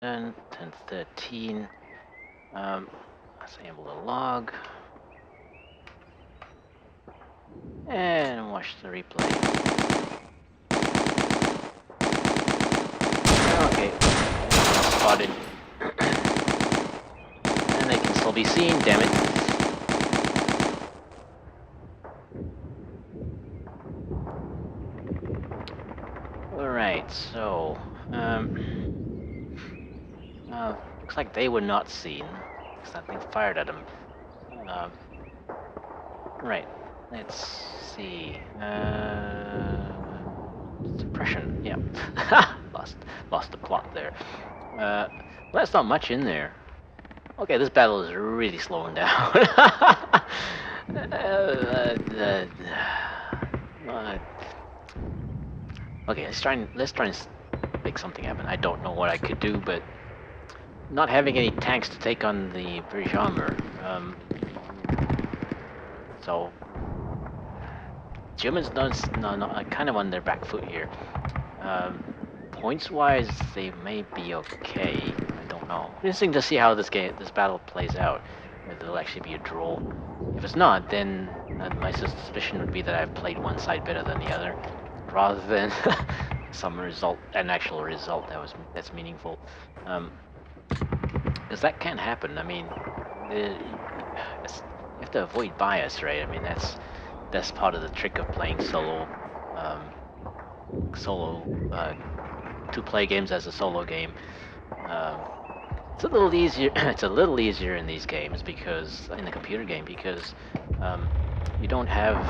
10:13. Assemble the log and watch the replay. Okay, spotted, and they can still be seen. Damn it! All right, so looks like they were not seen. Something fired at them. Right. Let's see. Suppression. Yeah. lost the plot there. Well, that's not much in there. Okay, this battle is really slowing down. Okay, let's try and make something happen. I don't know what I could do, but not having any tanks to take on the British armor. So Germans not kind of on their back foot here. Points wise, they may be okay. I don't know. Interesting to see how this battle plays out. Whether it'll actually be a draw. If it's not, then my suspicion would be that I've played one side better than the other, rather than an actual result that's meaningful. Because that can happen. I mean, you have to avoid bias, right? I mean, that's part of the trick of playing solo to play games as a solo game. It's a little easier. It's a little easier in these games because in the computer game because you don't have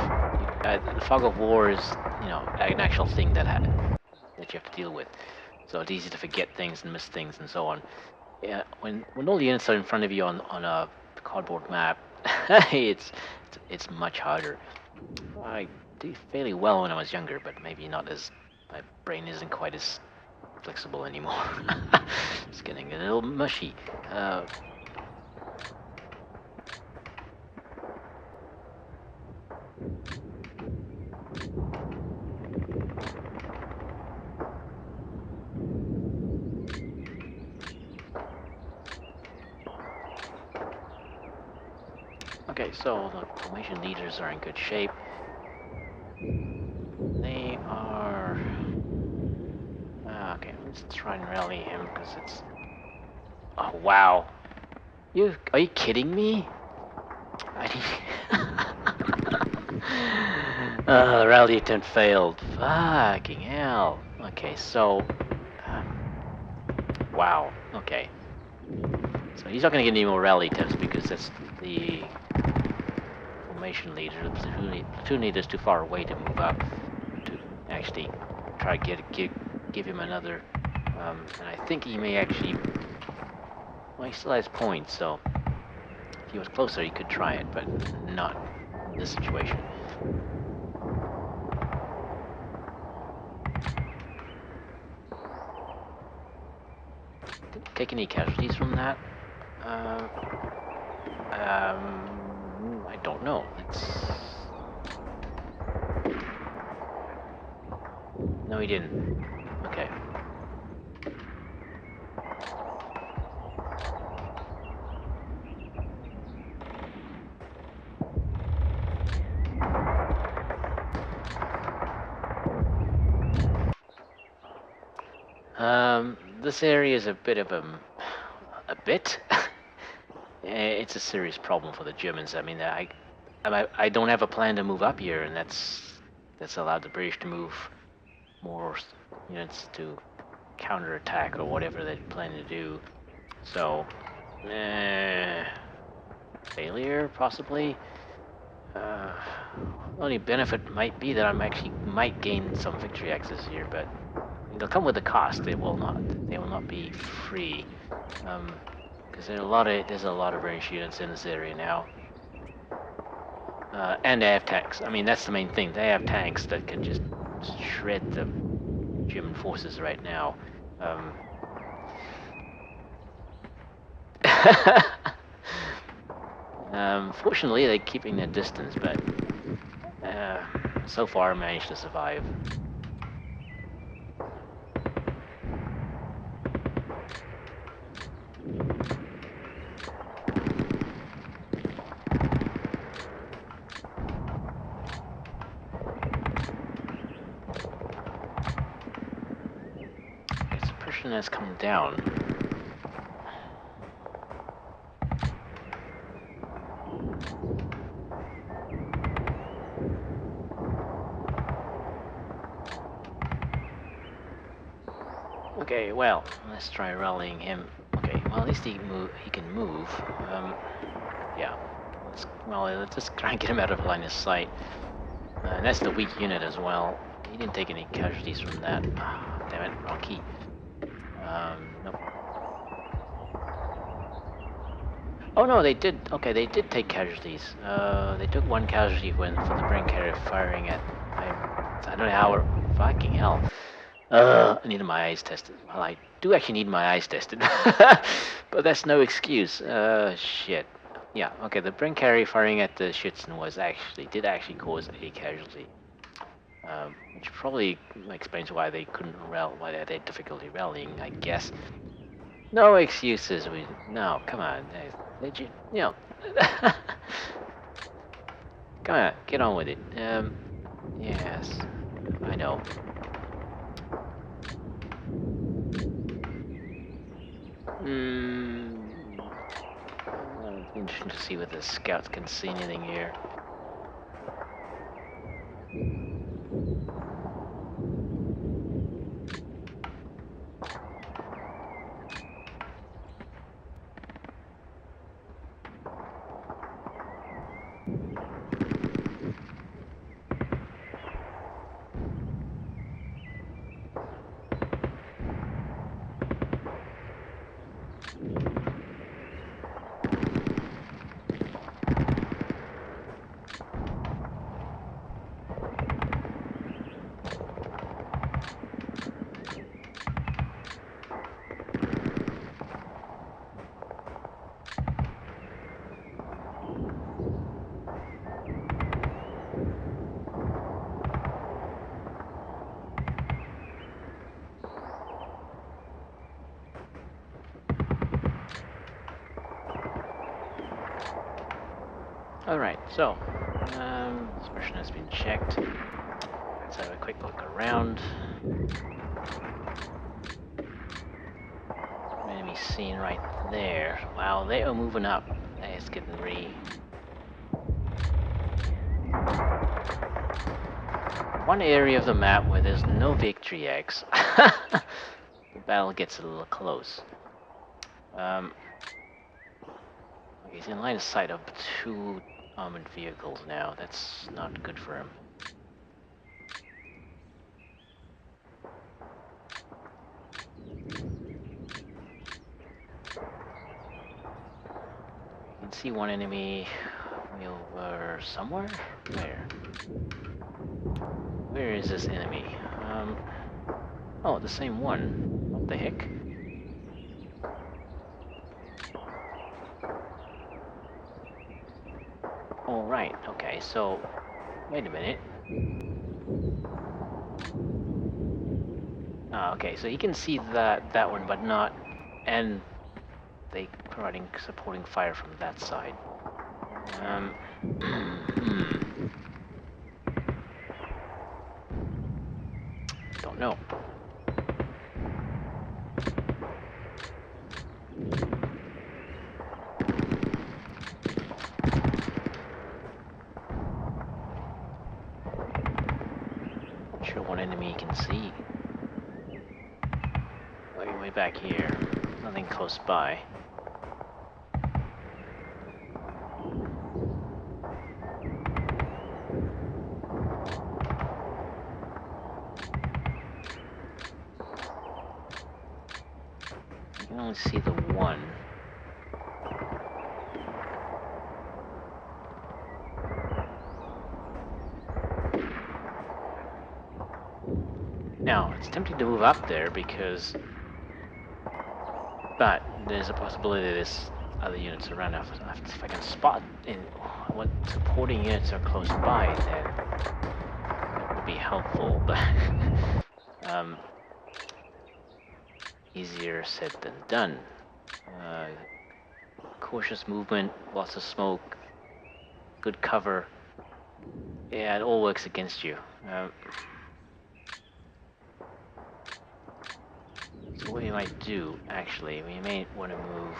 the fog of war is an actual thing that you have to deal with. So it's easy to forget things and miss things and so on. Yeah, when all the units are in front of you on a cardboard map, it's much harder. I did fairly well when I was younger, but maybe not as my brain isn't quite as flexible anymore. It's getting a little mushy. Okay, so the formation leaders are in good shape. They are... okay, let's try and rally him because it's... Oh, wow. Are you kidding me? Rally attempt failed. Fucking hell. Okay, so... wow, okay. So he's not going to get any more rally attempts because that's the formation leader. The platoon leader is too far away to move up to actually try to give him another. And I think he may actually... Well, he still has points, so if he was closer, he could try it, but not in this situation. Didn't take any casualties from that. I don't know. No, he didn't. Okay. This area is a bit of a bit. It's a serious problem for the Germans. I mean, I don't have a plan to move up here, and that's allowed the British to move more units to counterattack or whatever they plan to do. So, failure possibly. Only benefit might be that might gain some victory access here, but they'll come with a cost. They will not be free. Because there's a lot of British units in this area now. And they have tanks. I mean, that's the main thing. They have tanks that can just shred the German forces right now. Fortunately, they're keeping their distance, but so far managed to survive. Okay, suppression has come down. Okay, well, let's try rallying him. Okay, well, at least he can move. Yeah. Let's just try and get him out of line of sight. And that's the weak unit as well. He didn't take any casualties from that. Ah, damn it, wrong key. Nope. Oh no, they did. Okay, they did take casualties. They took one casualty when for the brain carrier firing at. I don't know how. Fucking hell. I needed my eyes tested. Well, I do actually need my eyes tested, but that's no excuse. Shit. Yeah. Okay. The brain carrier firing at the Schützen did actually cause a casualty, which probably explains why they couldn't why they had difficulty rallying. I guess. No excuses. No. Come on. Legit. Come on. Get on with it. Yes. I know. It's interesting to see whether the scouts can see anything here. Alright, so, suppression has been checked. Let's have a quick look around. Enemy seen right there. Wow, they are moving up. It's getting really... One area of the map where there's no victory X. The battle gets a little close. Okay, he's in line of sight of 2 armored vehicles now. That's not good for him. You can see one enemy over somewhere? Where? Where is this enemy? Oh, the same one. What the heck? Oh, right. Okay, so... Wait a minute. Ah, okay, so you can see that one, but not... And they providing supporting fire from that side. Don't know. Not sure what enemy you can see. Way back here. Nothing close by. I can only see the one. Now, it's tempting to move up there because... But there's a possibility there's other units around. If I can spot in what supporting units are close by, then that would be helpful, but easier said than done. cautious movement, lots of smoke, good cover. Yeah, it all works against you. So what we might do, actually, we may want to move.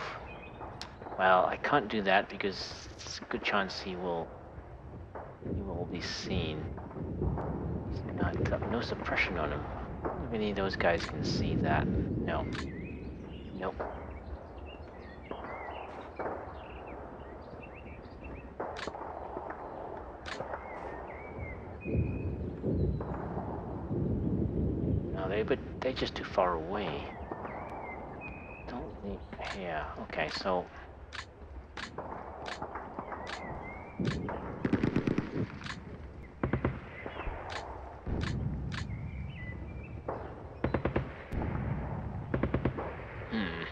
Well, I can't do that because it's a good chance he will be seen. He's got no suppression on him. If any of those guys can see that. No. Nope. No, they're just too far away. Don't need. Yeah. Okay. So. Hmm.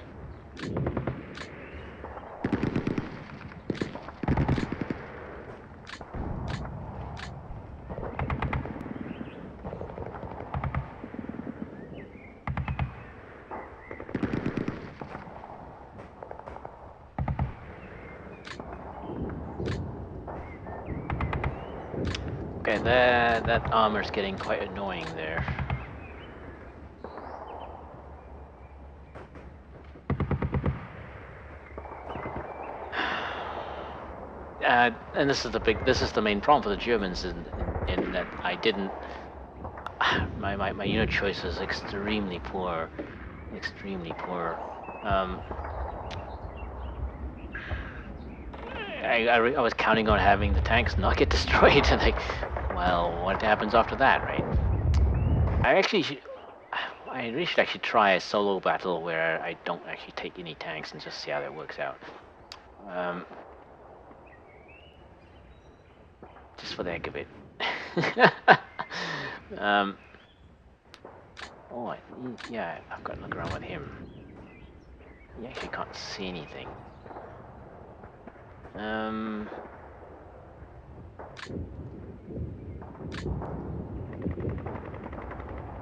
Okay. That armor's getting quite annoying there. And this is the main problem for the Germans in that I didn't. My unit choice is extremely poor, extremely poor. I was counting on having the tanks not get destroyed, and like, well, what happens after that, right? I really should actually try a solo battle where I don't actually take any tanks and just see how that works out. Just for the heck of it. Oh, yeah, I've got to look around with him. You actually can't see anything.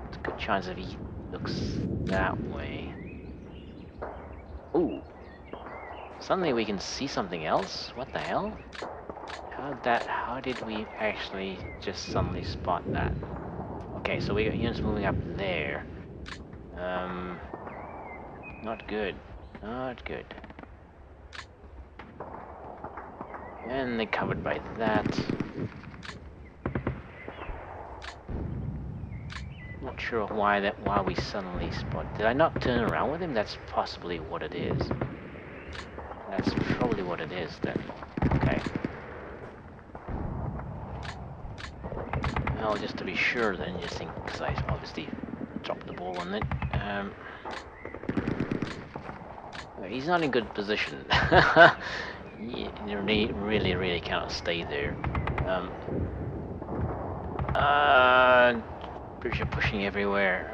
It's a good chance if he looks that way. Ooh. Suddenly we can see something else? What the hell? How did we actually just suddenly spot that? Okay, so we got units moving up there. Not good. Not good. And they're covered by that. Not sure why we suddenly spot. Did I not turn around with him? That's possibly what it is. That's probably what it is then. Okay. Well, just to be sure then, just think, because I obviously dropped the ball on it. He's not in good position. You really cannot stay there. British are pushing everywhere.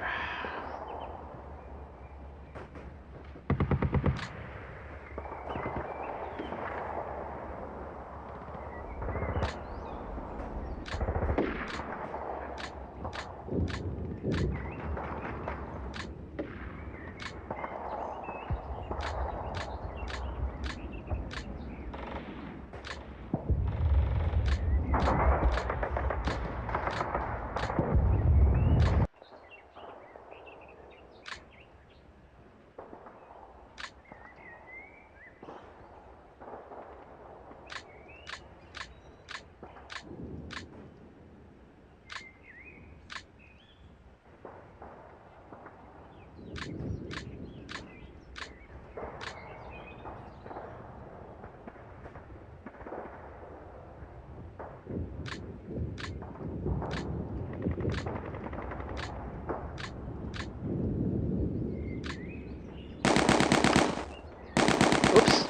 Oops.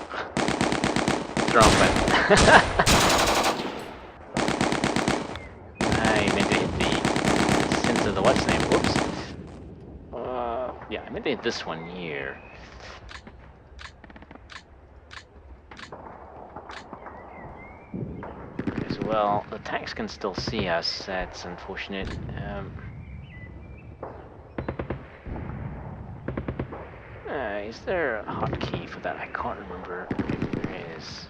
Wrong button. I meant to hit the sense of the what's name. Whoops. Yeah, I meant to hit this one here. Okay, so well, the tanks can still see us. That's unfortunate. is there a hotkey for that? I can't remember if there is.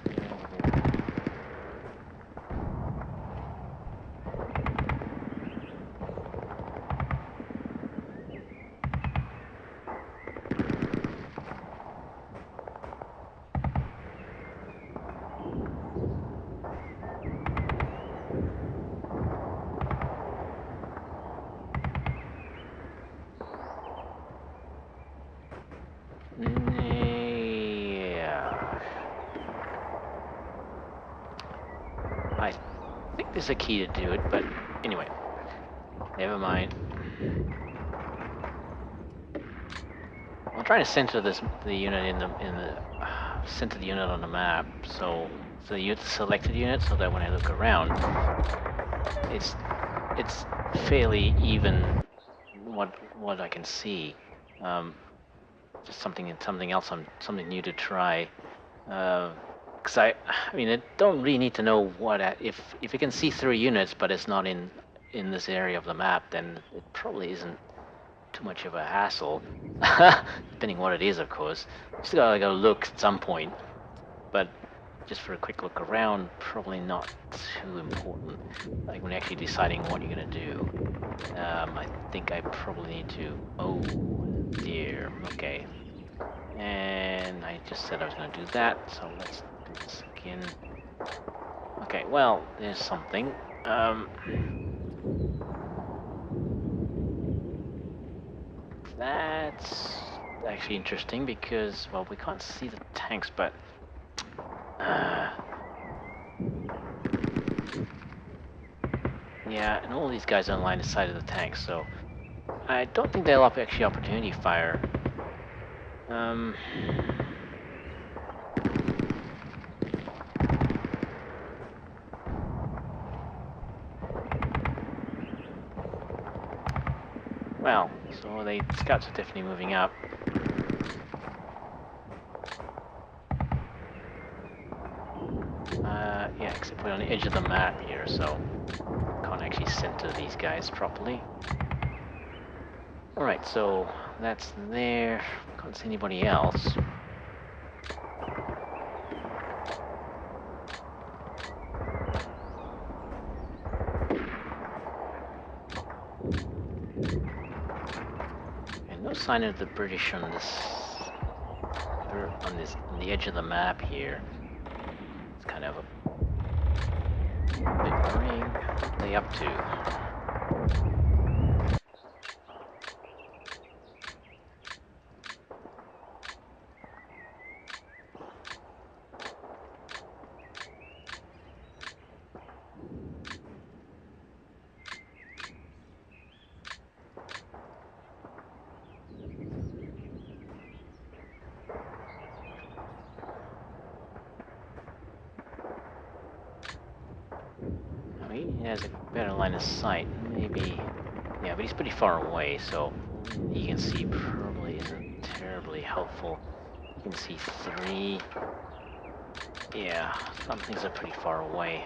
Yeah. I think there's a key to do it, but anyway, never mind. I'm trying to center the unit in the center the unit on the map, so the selected unit, so that when I look around, it's fairly even what I can see. Just something else, something new to try. Because I mean, I don't really need to know what if it can see 3 units, but it's not in this area of the map, then it probably isn't too much of a hassle. Depending what it is, of course. Just gotta look at some point, but just for a quick look around, probably not too important. Like when actually deciding what you're gonna do, I think I probably need to. Oh dear. Okay. And I just said I was gonna do that, so let's do this again. Okay. Well, there's something. That's actually interesting because, well, we can't see the tanks, but yeah, and all these guys are on line of sight of the tanks, so I don't think they'll actually opportunity fire. Well, so the scouts are definitely moving up. Yeah, except we're on the edge of the map here, so can't actually center these guys properly. Alright, so that's there. Can't see anybody else. And no sign of the British on on the edge of the map here. It's kind of a bit worrying. What are they up to? He has a better line of sight. Maybe. Yeah, but he's pretty far away, so he can see probably isn't terribly helpful. You can see 3. Yeah, some things are pretty far away.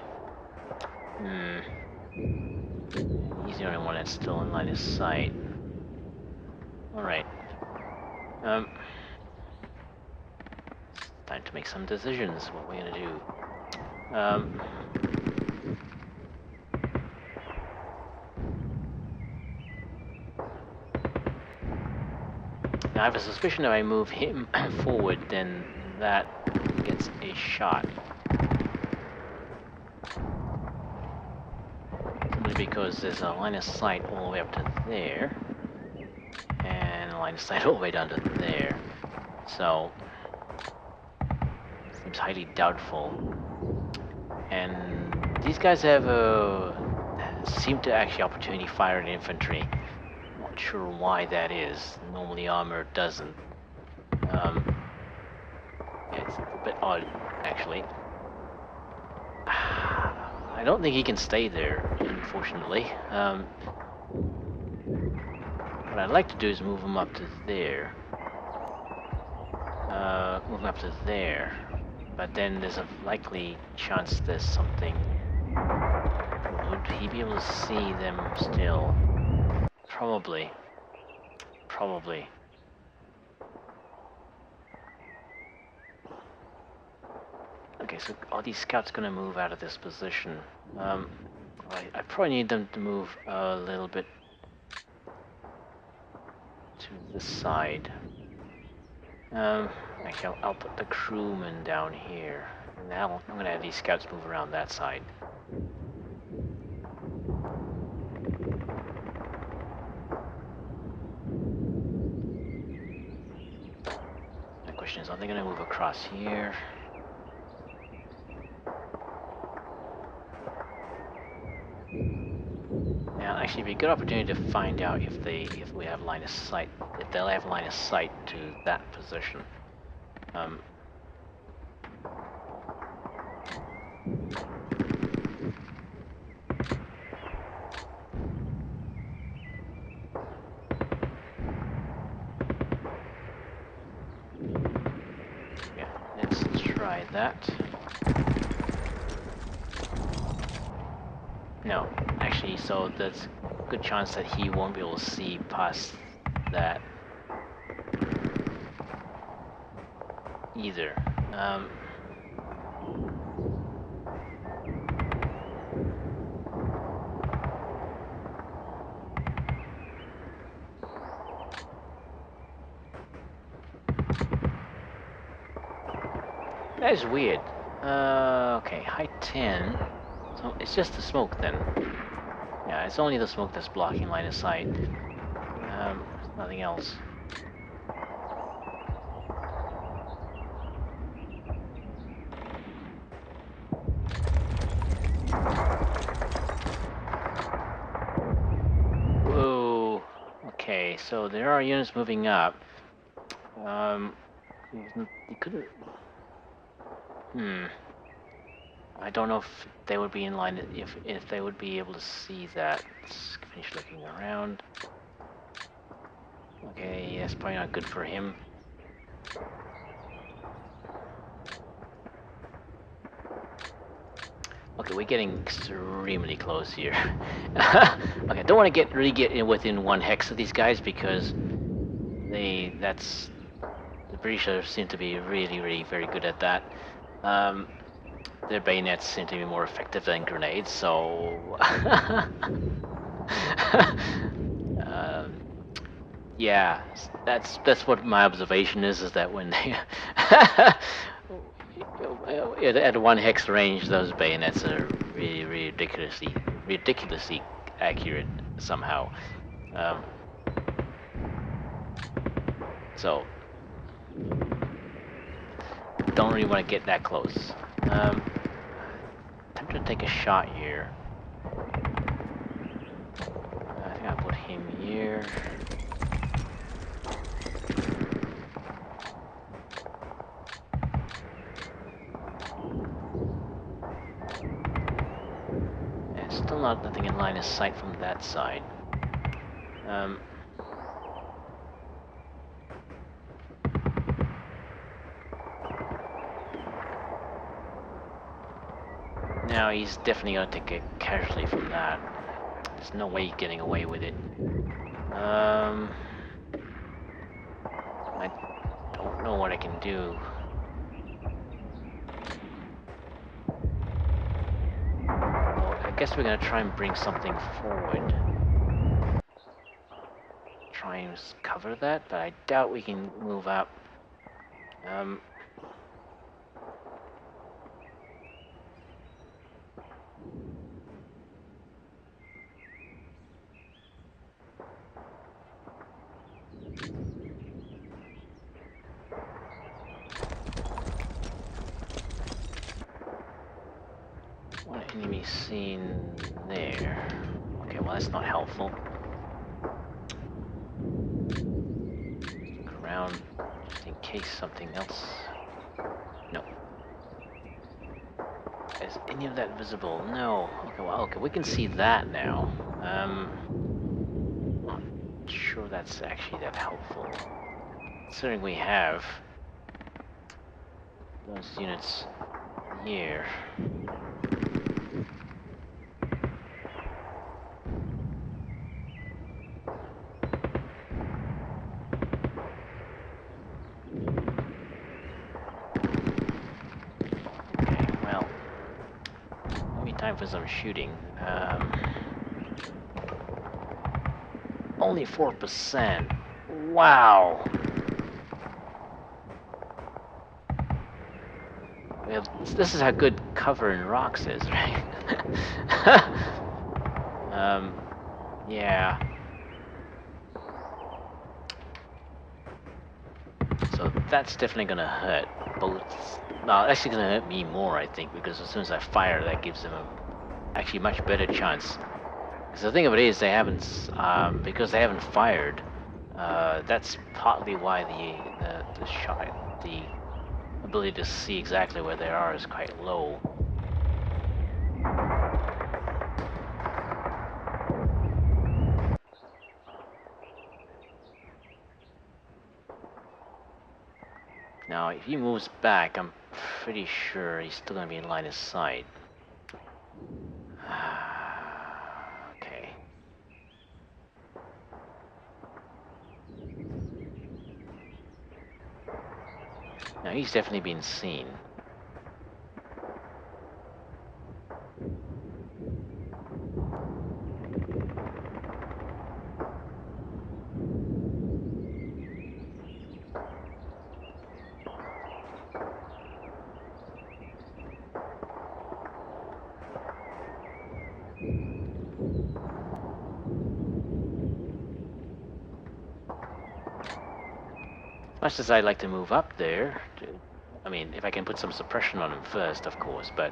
He's the only one that's still in line of sight. Alright. Time to make some decisions. What we're gonna do. Now I have a suspicion if I move him forward, then that gets a shot. Simply because there's a line of sight all the way up to there. And a line of sight all the way down to there. So, seems highly doubtful. And these guys seem to actually opportunity fire at infantry. Not sure why that is. Normally armor doesn't. It's a bit odd, actually. I don't think he can stay there, unfortunately. What I'd like to do is move him up to there. Move him up to there. But then there's a likely chance there's something. Would he be able to see them still? Probably. Probably. Okay, so all these scouts gonna move out of this position. I probably need them to move a little bit to the side. Actually, I'll put the crewmen down here. Now I'm gonna have these scouts move around that side. My question is, are they gonna move across here? Now, actually, it'd be a good opportunity to find out if we have line of sight, if they'll have line of sight to that position. Yeah, let's try that. No, actually, so there's a good chance that he won't be able to see past that either. That is weird. Okay, height 10. So it's just the smoke then. Yeah, it's only the smoke that's blocking line of sight. Nothing else. Whoa. Okay, so there are units moving up. You couldn't. I don't know if they would be in line, if they would be able to see that. Let's finish looking around. Okay, that's probably not good for him. Okay, we're getting extremely close here. Okay, I don't want to really get in within 1 hex of these guys because the British seem to be really very good at that. Their bayonets seem to be more effective than grenades, so yeah, that's what my observation is that when they at 1 hex range, those bayonets are really ridiculously accurate somehow. So don't really want to get that close. Time to take a shot here. I think I'll put him here. And still nothing in line of sight from that side. Now he's definitely gonna take a casualty from that. There's no way he's getting away with it. I don't know what I can do. Well, I guess we're gonna try and bring something forward. Try and cover that, but I doubt we can move up. One enemy seen there. Okay, well that's not helpful. Look around just in case something else. No. Is any of that visible? No. Okay, well, okay, we can see that now. Not sure that's actually that helpful. Considering we have those units here. Okay, time for some shooting. Only 4%. Wow. Well, this is how good cover in rocks is, right? Yeah. So that's definitely gonna hurt both. Well, actually gonna hurt me more, I think, because as soon as I fire, that gives them a actually much better chance. Because the thing of it is, they haven't, because they haven't fired. That's partly why the shot, the ability to see exactly where they are is quite low. Now, if he moves back, I'm pretty sure he's still gonna be in line of sight. Okay. Now he's definitely been seen. Much as I'd like to move up there, I mean, if I can put some suppression on him first, of course, but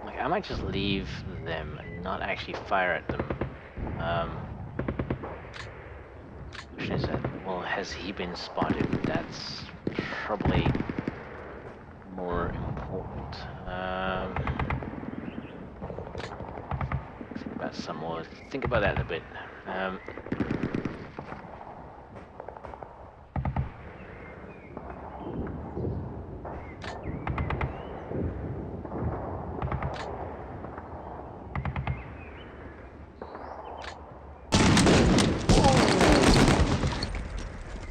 like I might just leave them and not actually fire at them. Question is that, well, has he been spotted? That's probably more important. Think about some more. Think about that a bit.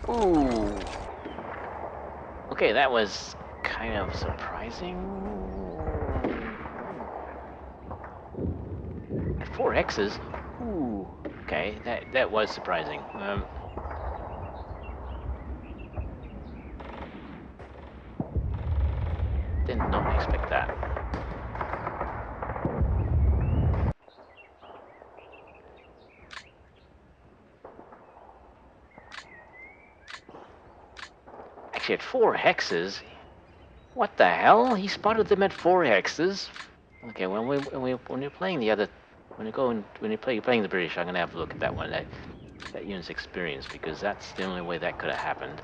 Ooh. Okay, that was kind of surprising. At 4 X's? Ooh. Okay, that was surprising. Did not expect that. Actually, at 4 hexes, what the hell? He spotted them at 4 hexes. Okay, when you're playing the other, when you're playing the British, I'm gonna have a look at that one, that unit's experience, because that's the only way that could have happened.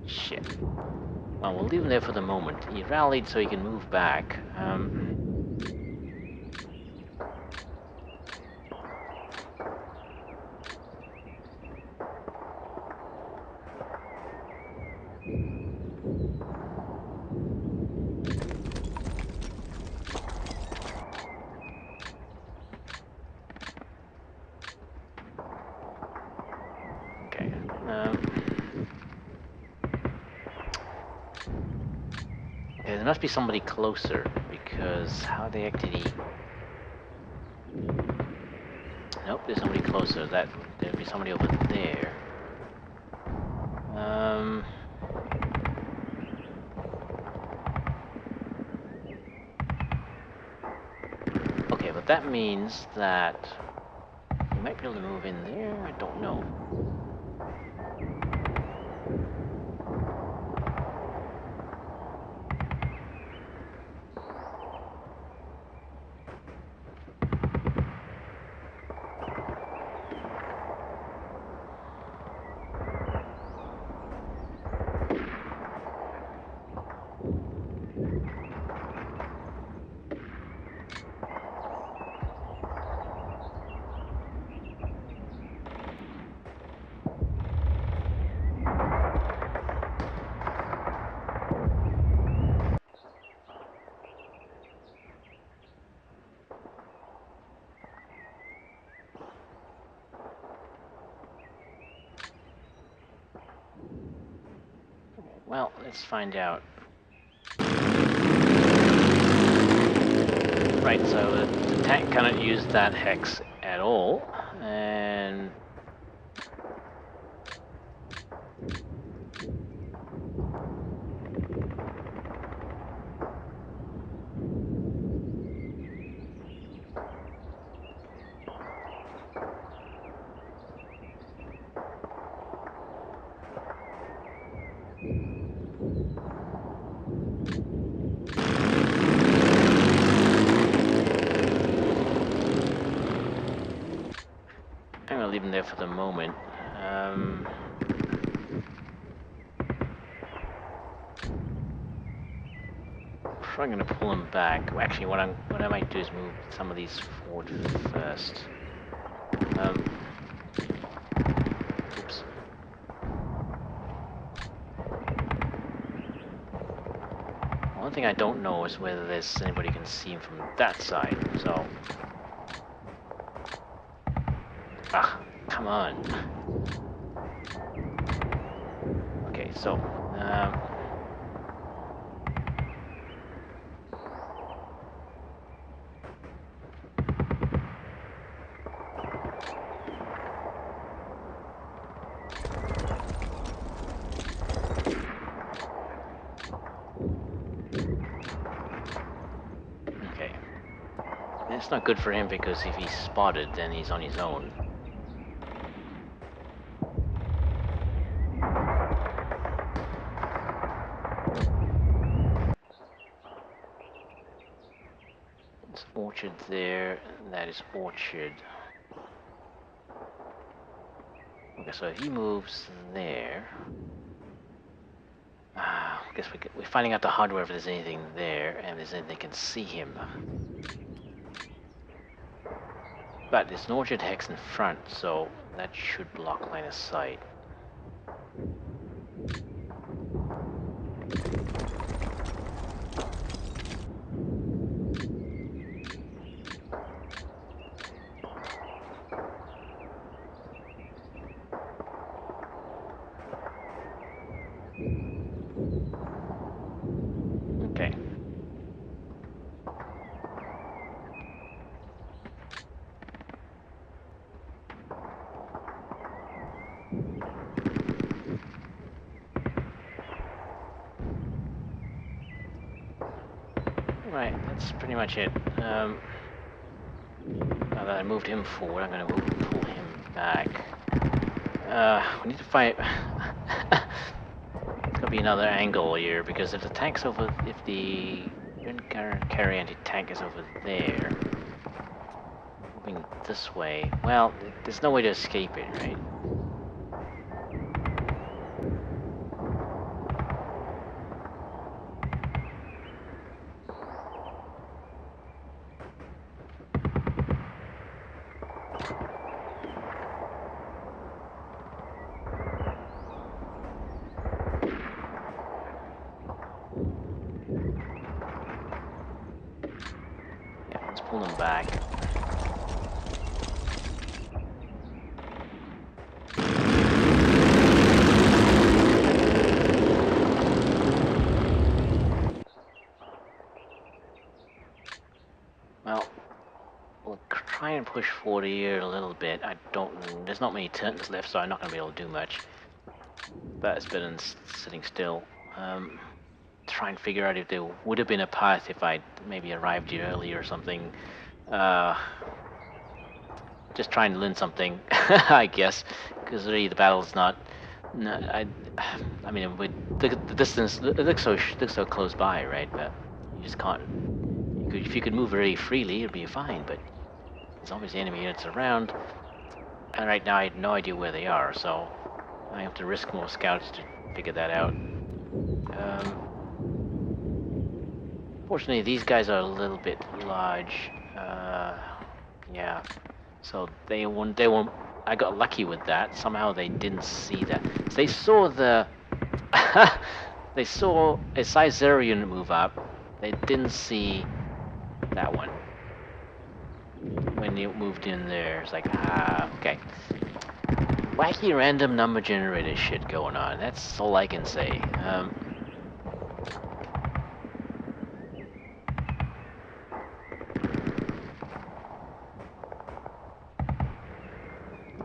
Shit. Well, we'll leave him there for the moment. He rallied so he can move back. Okay. Okay, there must be somebody closer, because how the heck did he... Nope, there's somebody closer. There'd be somebody over there. Okay, but that means that he might be able to move in there. I don't know. Well, let's find out. Right, so the tank cannot use that hex at all, and I'm gonna leave him there for the moment. I'm gonna pull him back. Actually, what I might do is move some of these forward first. Oops. One thing I don't know is whether there's anybody can see him from that side. So, come on. Okay, so. Okay. And it's not good for him because if he's spotted, then he's on his own. It's orchard there. That is orchard. Okay, so if he moves there, I guess we're finding out the hardware if there's anything there, and if there's anything that can see him. But there's an orchard hex in front, so that should block line of sight. Okay. Right, that's pretty much it. Now that I moved him forward, I'm going to pull him back. We need to find... It's going to be another angle here, because if the tank's over... If the carry anti-tank is over there, moving this way, well, there's no way to escape it, right? Yeah, let's pull them back. Well, we'll try and push forward here a little bit. There's not many turns left, so I'm not going to be able to do much. But it's better than sitting still. Try and figure out if there would have been a path if I'd maybe arrived here early or something. Just trying to learn something, I guess, because really the battle's not. I mean, with the distance, it looks so close by, right? But you just can't. If you could move very freely, it'd be fine. But there's obviously enemy units around, and right now I have no idea where they are, so I have to risk more scouts to figure that out. Fortunately, these guys are a little bit large. Yeah, so they won't. I got lucky with that. Somehow they didn't see that. They saw the. They saw a size 0 unit move up. They didn't see that one. When it moved in there, it's like, okay. wacky random number generator shit going on. That's all I can say.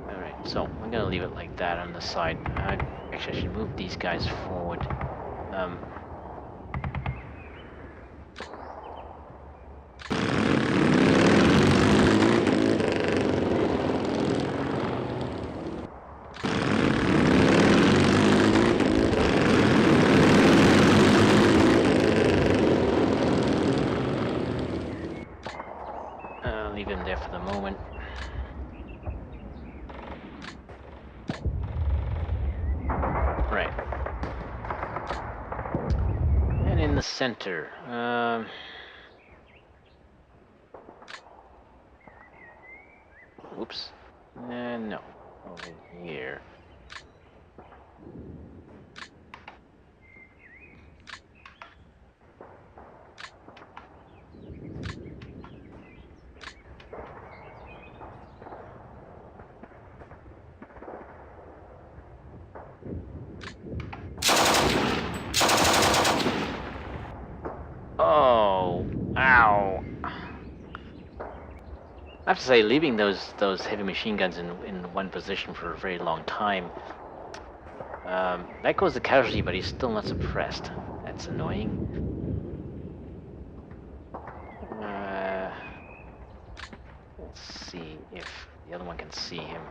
Alright, so I'm gonna leave it like that on the side. Actually, I should move these guys forward. Leave him there for the moment. Right. And in the center, whoops. No. Over here. Oh, ow. I have to say, leaving those heavy machine guns in one position for a very long time, that goes the casualty, but he's still not suppressed. That's annoying. Let's see if the other one can see him.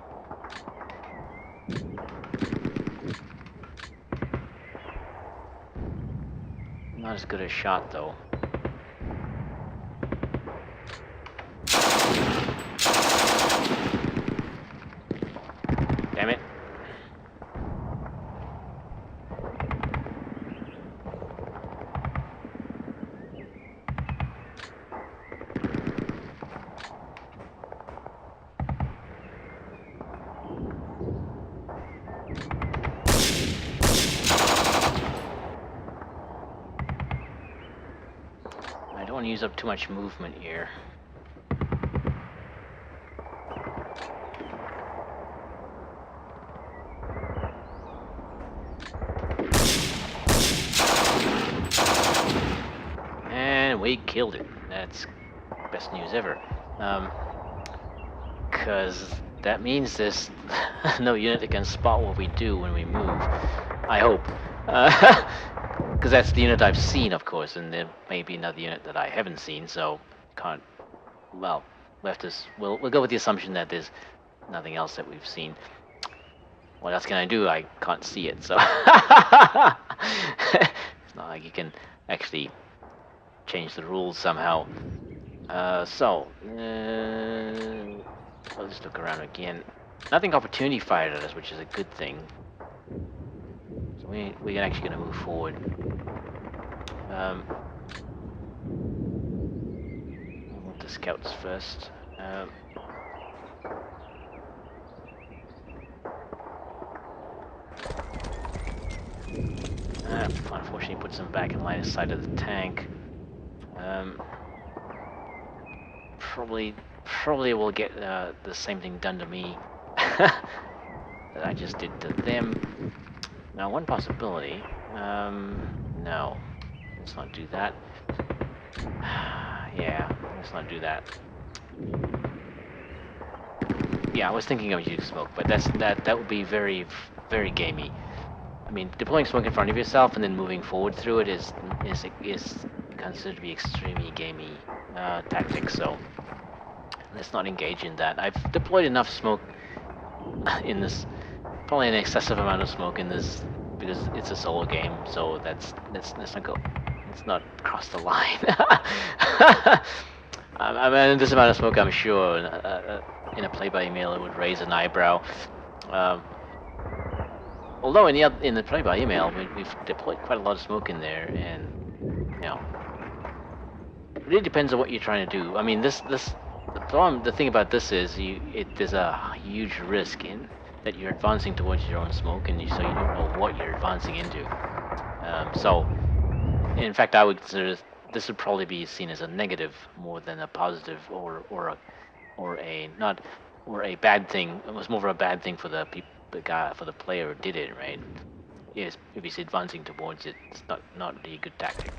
Not as good a shot, though. Damn it. I don't want to use up too much movement here. And we killed it. That's best news ever. Because that means there's no unit that can spot what we do when we move. I hope. Because that's the unit I've seen, of course, and there may be another unit that I haven't seen, so can't. Well, we'll go with the assumption that there's nothing else that we've seen. What else can I do? I can't see it, so it's not like you can actually change the rules somehow. Let's look around again. Nothing opportunity fired at us, which is a good thing. So we're actually going to move forward. I'll move the scouts first. Unfortunately, puts them back in line of sight of the tank. Probably will get the same thing done to me that I just did to them. Now, one possibility. No, let's not do that. Yeah, let's not do that. Yeah, I was thinking of using smoke, but that would be very gamey. I mean, deploying smoke in front of yourself and then moving forward through it is considered to be extremely gamey tactic. So let's not engage in that. I've deployed enough smoke in this, probably an excessive amount of smoke in this, because it's a solo game. So let's not go. Let's not cross the line. I mean, this amount of smoke, I'm sure, in a play by email, it would raise an eyebrow. Although in the play by email, we've deployed quite a lot of smoke in there, and you know, it really depends on what you're trying to do. I mean, the thing about this is there's a huge risk in that you're advancing towards your own smoke, and so you don't know what you're advancing into. So, in fact, I would consider this would probably be seen as a negative more than a positive or a bad thing. It was more of a bad thing for the guy, for the player who did it, right? Yes, if he's advancing towards it, it's not really a good tactic.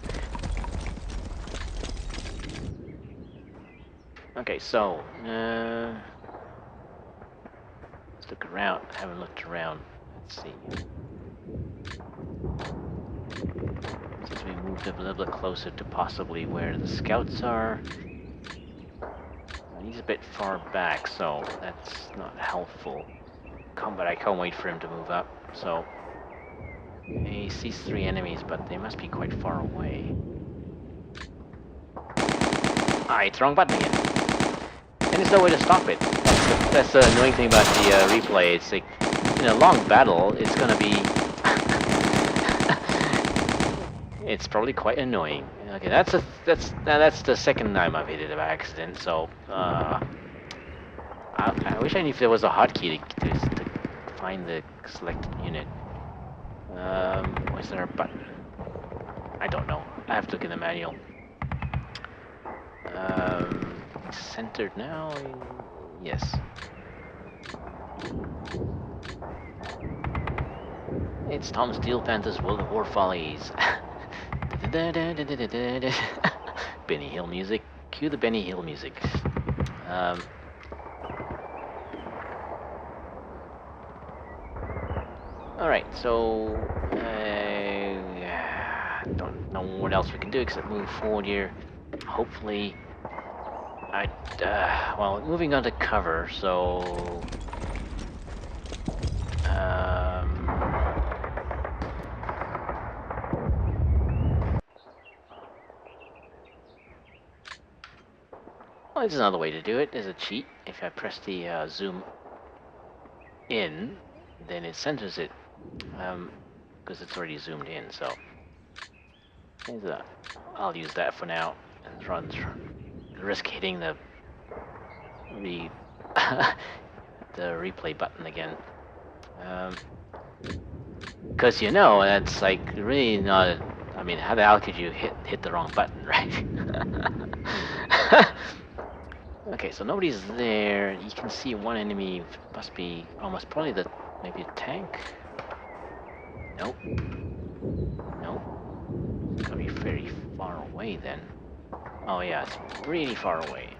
Okay, so let's look around. I haven't looked around. Let's see. Since we moved a little bit closer to possibly where the scouts are. He's a bit far back, so that's not helpful. But I can't wait for him to move up. So he sees 3 enemies, but they must be quite far away. Ah, it's wrong button again. And there's no way to stop it. That's the annoying thing about the replay. It's like, in a long battle, it's gonna be... it's probably quite annoying. Okay, that's the second time I've hit it by accident, so... I wish I knew if there was a hotkey to find the selected unit. Was there a button? I don't know. I have to look in the manual. Centered now? Yes. It's Tom Steel Panther's World of War Follies. Benny Hill music. Cue the Benny Hill music. Alright, so don't know what else we can do except move forward here. Hopefully, well, moving on to cover, so well, there's another way to do it. There's a cheat. If I press the zoom in, then it centers it, because it's already zoomed in. So I'll use that for now and risk hitting the the replay button again, because that's like really not. I mean, how the hell could you hit the wrong button, right? Okay, so nobody's there. You can see one enemy. Must be almost probably maybe a tank. Nope. Nope. It's gotta be very far away then. Oh yeah, it's really far away.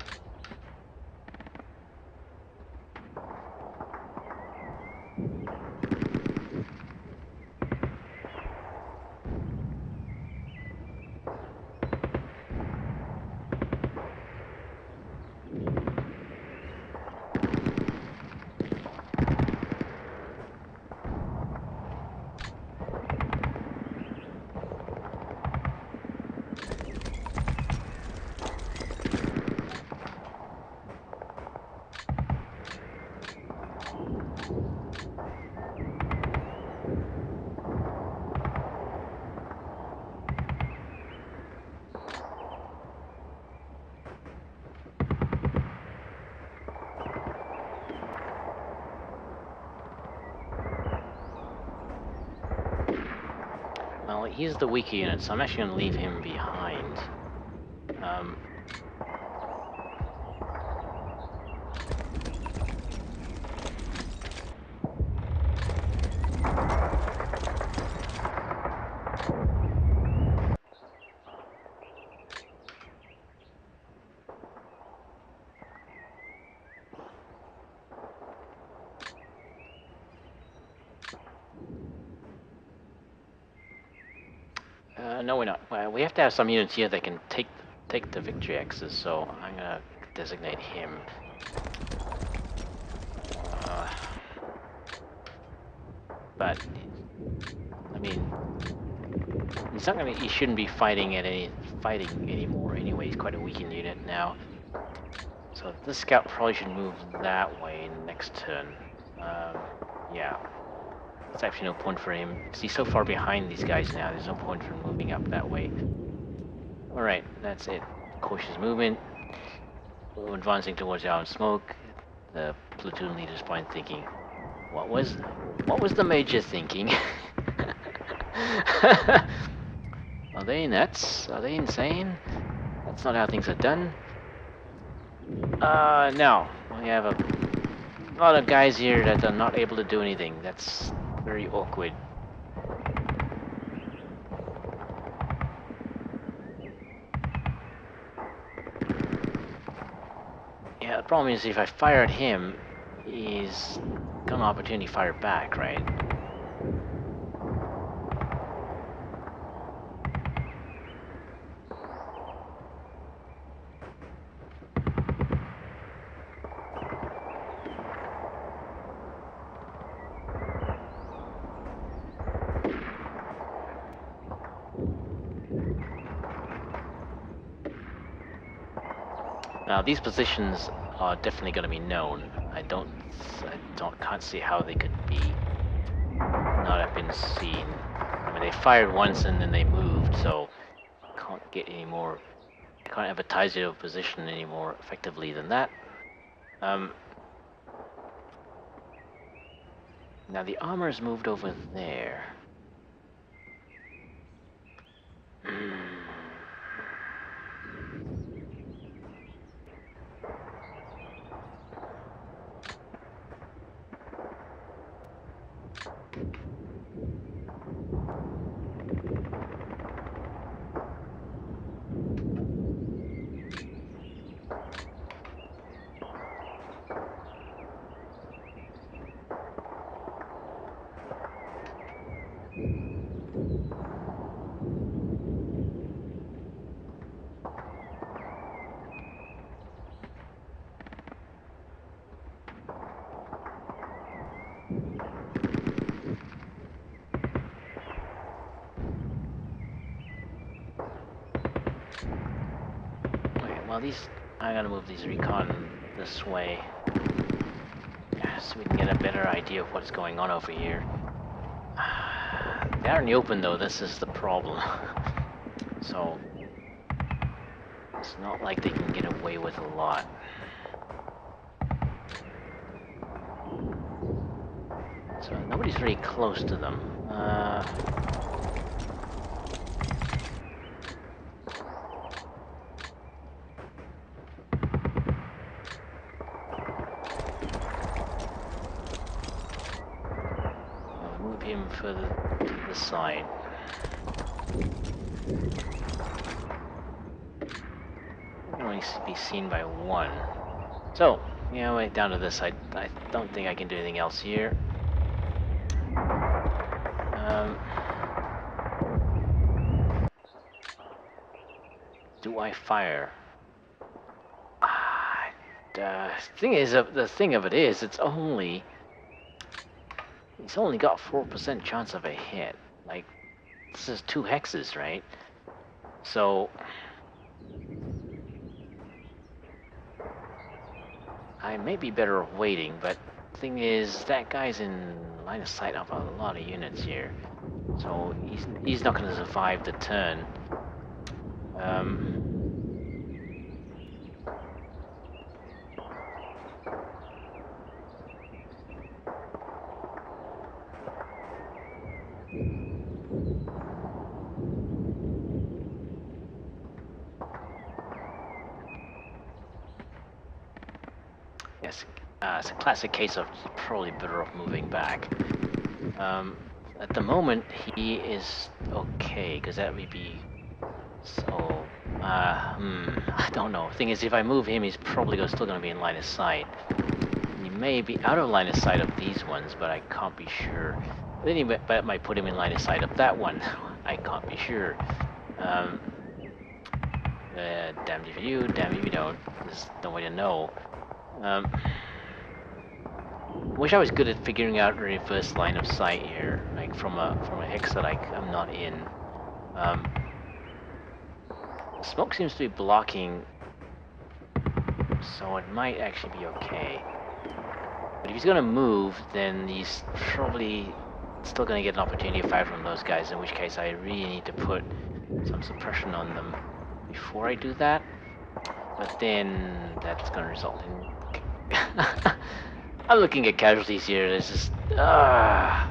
Well, he's the weaker unit, so I'm actually going to leave him behind. No, we're not. Well, we have to have some units here that can take the victory X's, so I'm gonna designate him. But I mean, he shouldn't be fighting anymore. Anyway, he's quite a weakened unit now. So this scout probably should move that way next turn. Yeah. There's actually no point for him. He's so far behind these guys now, there's no point for him moving up that way. Alright, that's it. Cautious movement. We're advancing towards the island smoke. The platoon leader's probably thinking, what was the major thinking? Are they nuts? Are they insane? That's not how things are done. No. We have A lot of guys here that are not able to do anything. That's very awkward. Yeah, the problem is if I fire at him, he's got an opportunity to fire back, right? Now these positions are definitely going to be known. Can't see how they could be not have been seen. I mean, they fired once and then they moved, so can't get any more. Can't advertise your position any more effectively than that. Now the armor's moved over there. Well, I'm gonna move these recon this way, so we can get a better idea of what's going on over here. They are in the open though, this is the problem. So, it's not like they can get away with a lot. So, nobody's very close to them. I'll move him further to the side. He can only be seen by one. So, yeah, way down to this. I don't think I can do anything else here. Do I fire? The thing of it is, it's only he's only got 4% chance of a hit. Like, this is 2 hexes, right? So I may be better off waiting, but the thing is, that guy's in line of sight of a lot of units here, so he's not going to survive the turn. Yes, it's a classic case of probably better off moving back. At the moment, he is okay, because that would be so. I don't know. Thing is, if I move him, he's probably still going to be in line of sight. He may be out of line of sight of these ones, but I can't be sure. Then he might put him in line of sight of that one. I can't be sure. Damned if you do, damned if you don't. There's no way to know. Wish I was good at figuring out the reverse line of sight here, like from a hex that I'm not in. Smoke seems to be blocking, so it might actually be okay. But if he's gonna move, then he's probably still gonna get an opportunity to fire from those guys, in which case I really need to put some suppression on them before I do that. But then that's gonna result in I'm looking at casualties here. There's just I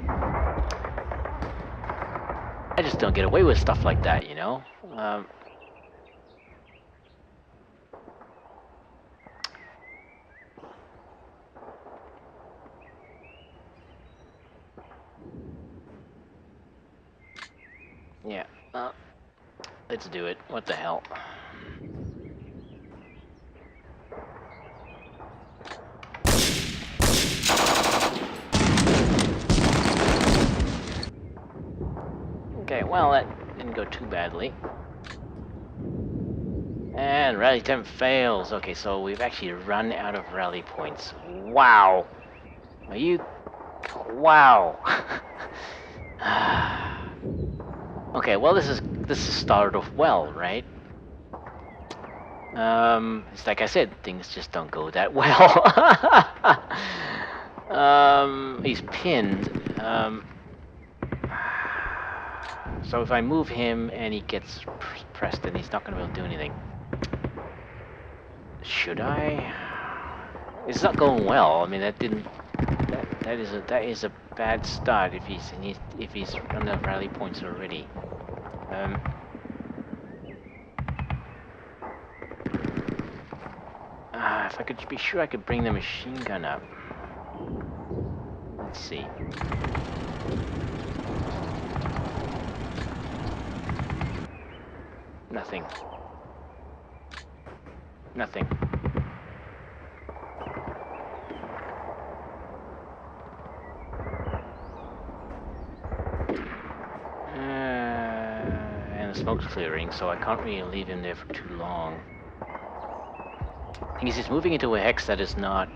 just don't get away with stuff like that, you know. Yeah. Let's do it. What the hell? Okay, well, that didn't go too badly. And rally attempt fails. Okay, so we've actually run out of rally points. Wow. Are you... Wow. Okay, well, this is started off well, right? It's like I said, things just don't go that well. He's pinned. So if I move him and he gets pressed, then he's not going to be able to do anything. Should I? It's not going well. I mean, that didn't. That is a bad start if he's run out of rally points already. If I could be sure I could bring the machine gun up. Let's see. Nothing. Nothing. And the smoke's clearing, so I can't really leave him there for too long. He's moving into a hex that is not...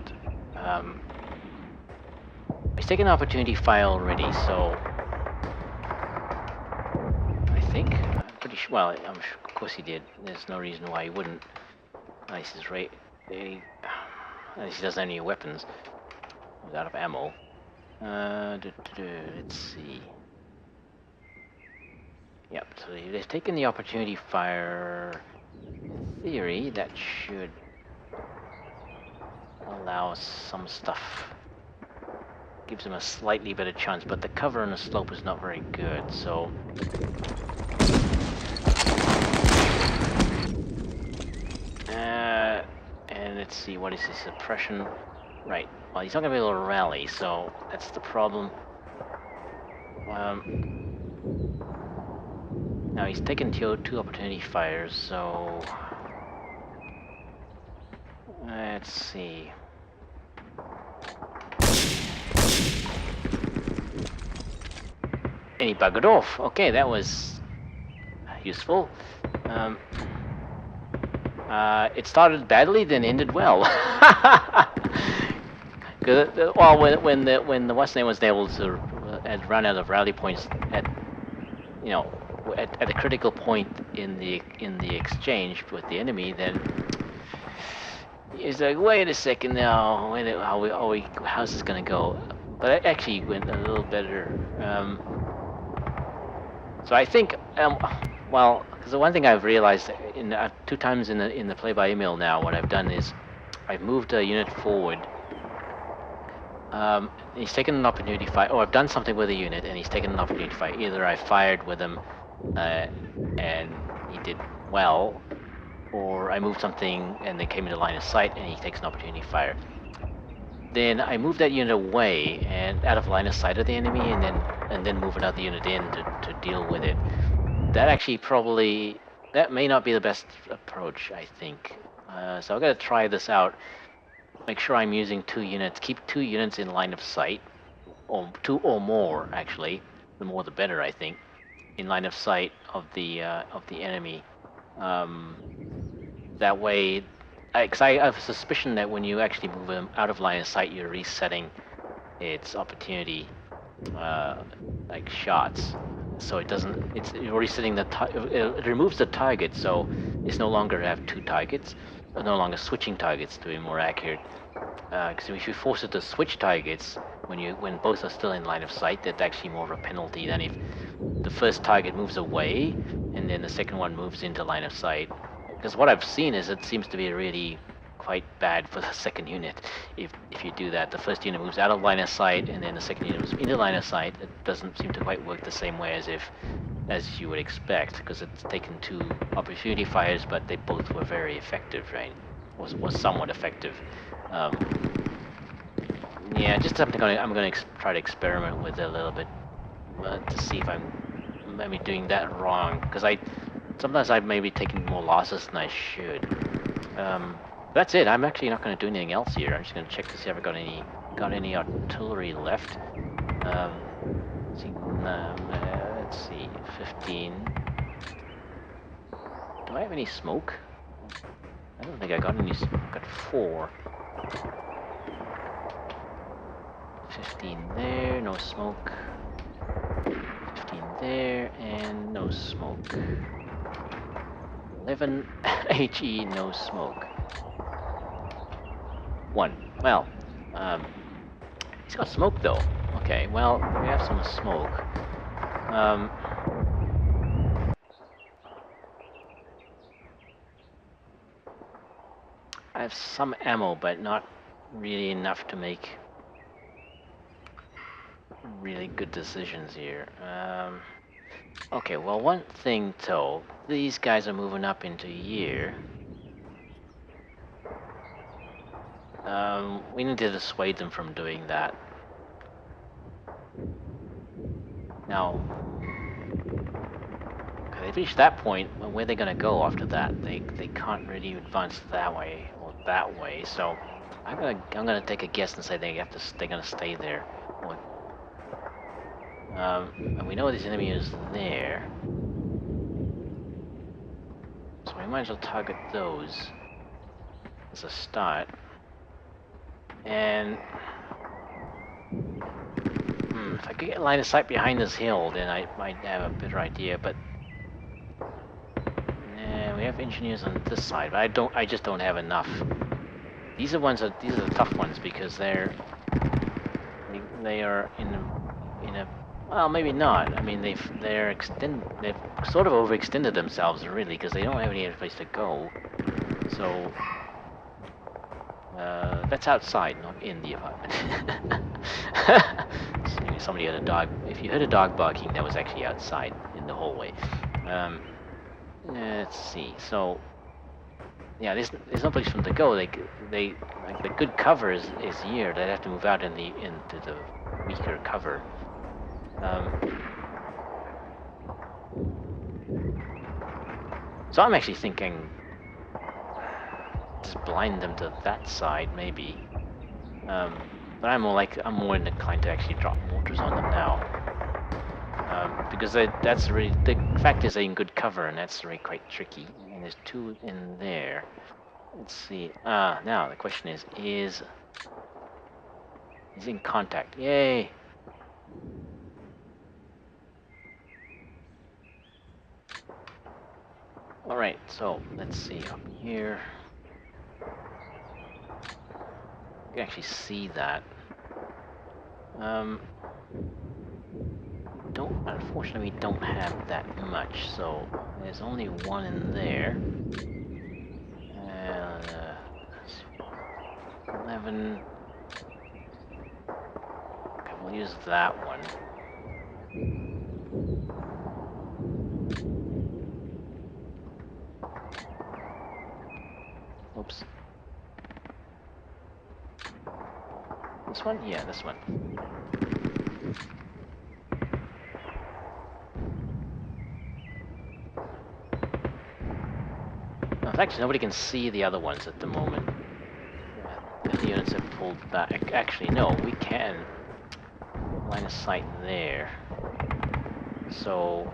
he's taken an opportunity fire already, so... I think? I'm pretty sure... Well, I'm sure, of course he did. There's no reason why he wouldn't. Nice is right. At least he doesn't have any weapons. He's out of ammo. Let's see. Yep, so they've taken the opportunity fire. In theory, that should allow some stuff. Gives him a slightly better chance, but the cover on the slope is not very good, so... And let's see, what is his suppression? Right, well, he's not going to be able to rally, so that's the problem. Now he's taken two opportunity fires, so... Let's see. And he buggered off. Okay, that was useful. It started badly, then ended well. Well, when the what's name was able to run out of rally points at a critical point in the exchange with the enemy, then it's like, wait a second now, how's this gonna go? But it actually went a little better. So I think, well, because the one thing I've realized in 2 times in the play-by-email now, what I've done is I've moved a unit forward. He's taken an opportunity fire, or I've done something with a unit and he's taken an opportunity fire. Either I fired with him and he did well, or I moved something and they came into line of sight and he takes an opportunity fire. Then I move that unit away and out of line of sight of the enemy, and then move another unit in to deal with it. That actually that may not be the best approach, I think. So I've got to try this out. Make sure I'm using 2 units. Keep 2 units in line of sight, or 2 or more actually. The more the better, I think. In line of sight of the enemy. That way, because I have a suspicion that when you actually move them out of line of sight, you're resetting its opportunity, like shots. So it doesn't. You're resetting it removes the target, so it's no longer have 2 targets. No longer switching targets, to be more accurate. Because if you force it to switch targets when both are still in line of sight, that's actually more of a penalty than if the first target moves away and then the second one moves into line of sight. Because what I've seen is it seems to be really quite bad for the second unit. If you do that, the first unit moves out of line of sight and then the second unit moves into line of sight. It doesn't seem to quite work the same way as you would expect, because it's taken 2 opportunity fires, but they both were very effective, right? Was somewhat effective. Yeah, just something I'm going to try to experiment with a little bit to see if I'm maybe doing that wrong, because sometimes I may be taking more losses than I should. That's it. I'm actually not going to do anything else here. I'm just going to check to see if I got any artillery left. Let's see, 15. Do I have any smoke? I don't think I got any. I got 4. 15 there, no smoke. 15 there, and no smoke. 11 HE, no smoke. 1. Well, he's got smoke though. Okay, well, we have some smoke. I have some ammo, but not really enough to make really good decisions here. Okay, well, one thing though, these guys are moving up into here. We need to dissuade them from doing that. Now, they've reached that point. Where are they gonna go after that? They can't really advance that way or that way. So I'm gonna take a guess and say they're gonna stay there. And we know this enemy is there, so we might as well target those as a start. And if I could get line of sight behind this hill, then I might have a better idea. But we have engineers on this side, but I just don't have enough. These are the tough ones because they are in a well, maybe not. I mean, they've sort of overextended themselves really because they don't have any other place to go. So that's outside, not in the apartment. Somebody had a dog. If you heard a dog barking, that was actually outside in the hallway. Let's see. So yeah, there's no place for them to go. Like the good cover is here. They have to move out into the weaker cover. So I'm actually thinking just blind them to that side maybe. But I'm more inclined to actually drop mortars on them now. Because that's really the fact is they're in good cover, and that's really quite tricky. And there's 2 in there. Let's see. Now the question is in contact? Yay! All right. So let's see up here. You can actually see that. Unfortunately, we don't have that much, so there's only 1 in there. 11. Okay, we'll use that one. Oops. This one? Yeah, this one. In fact, nobody can see the other ones at the moment. The units have pulled back. Actually, no, we can. Line of sight there. So...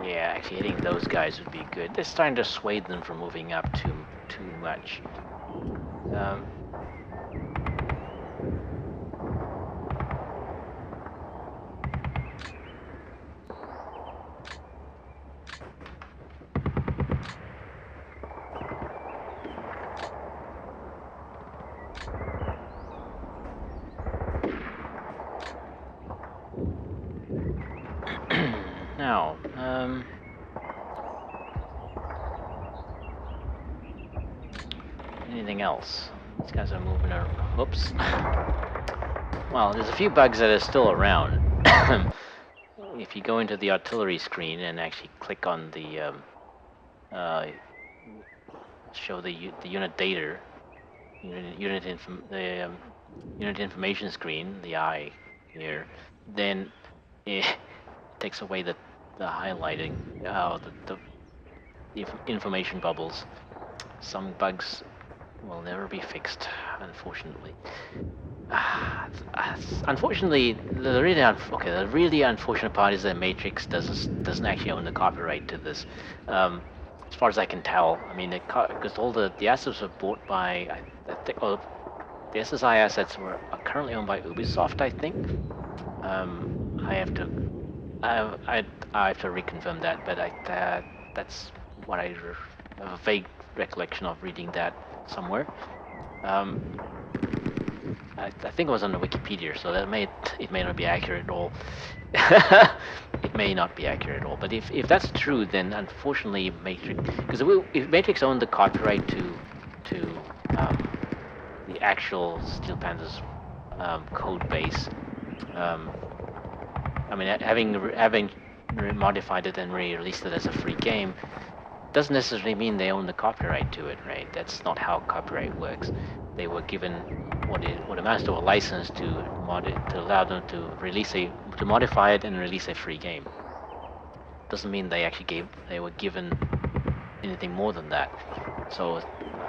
yeah, actually hitting those guys would be good. They're starting to dissuade them from moving up too much. Now, anything else? These guys are moving around. Whoops. Well, there's a few bugs that are still around. If you go into the artillery screen and actually click on the show the unit data, unit information screen, the eye here, then it takes away the highlighting, the information bubbles. Some bugs will never be fixed, unfortunately. Unfortunately, the really unfortunate part is that Matrix doesn't actually own the copyright to this, as far as I can tell. I mean, because all the assets were bought by, I think, well, the SSI assets are currently owned by Ubisoft, I think. I have to, I have to reconfirm that, but that's what I have a vague recollection of reading that somewhere. I think it was on the Wikipedia, so it may not be accurate at all. It may not be accurate at all. But if that's true, then unfortunately Matrix, because if Matrix owned the copyright to the actual Steel Panthers code base, I mean having modified it and re-released it as a free game doesn't necessarily mean they own the copyright to it, right? That's not how copyright works. They were given what amounts to a license to allow them to modify it and release a free game. Doesn't mean they were given anything more than that. So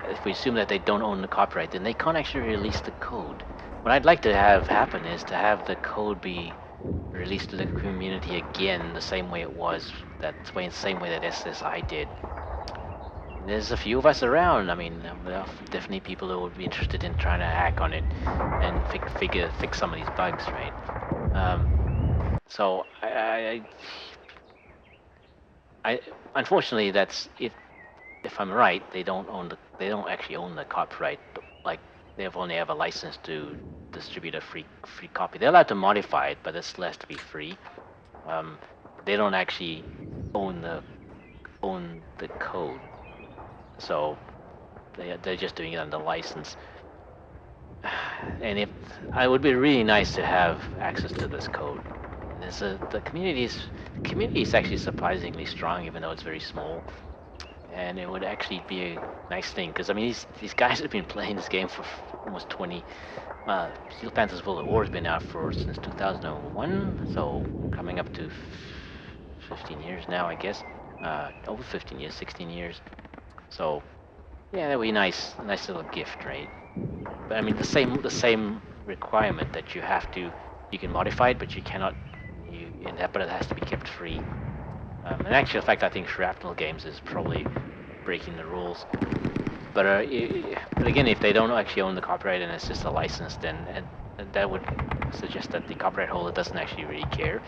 if we assume that they don't own the copyright, then they can't actually release the code. What I'd like to have happen is to have the code be released to the community again the same way it was, the same way that SSI did. There's a few of us around. I mean, there are definitely people who would be interested in trying to hack on it and fix some of these bugs, right? So unfortunately, that's if I'm right, they don't actually own the copyright. Like they only have a license to distribute a free copy. They're allowed to modify it, but it still has to be free. They don't actually own the code. So they're just doing it under license. And it would be really nice to have access to this code. The community is actually surprisingly strong, even though it's very small. And it would actually be a nice thing, because I mean these guys have been playing this game for almost 20. Steel Panthers World at War has been out since 2001, so coming up to 15 years now, I guess. Over 15 years, 16 years. So yeah, that would be nice little gift, right? But I mean the same requirement that you can modify it, but you cannot, but it has to be kept free. In actual fact, I think Shrapnel Games is probably breaking the rules. But again, if they don't actually own the copyright and it's just a license, then that would suggest that the copyright holder doesn't actually really care,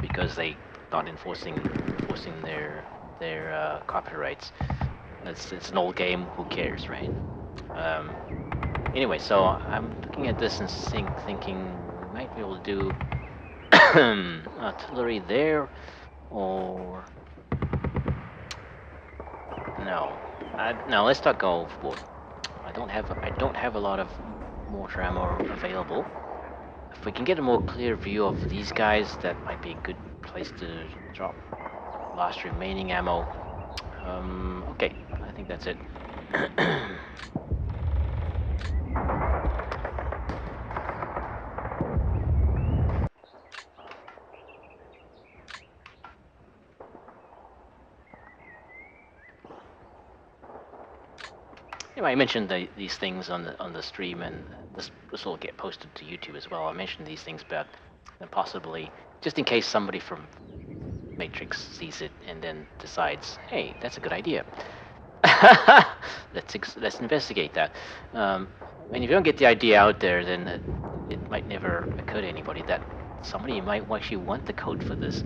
because they're not enforcing their copyrights. It's an old game. Who cares, right? Anyway, so I'm looking at this and thinking we might be able to do artillery there, or no. No, let's not go overboard. I don't have a lot of mortar ammo available. If we can get a more clear view of these guys, that might be a good place to drop last remaining ammo. Okay, I think that's it. Anyway, I mentioned these things on the stream, and this will get posted to YouTube as well. I mentioned these things about possibly, just in case somebody from Matrix sees it and then decides, hey, that's a good idea. Let's investigate that. And if you don't get the idea out there, then it might never occur to anybody that somebody might actually want the code for this.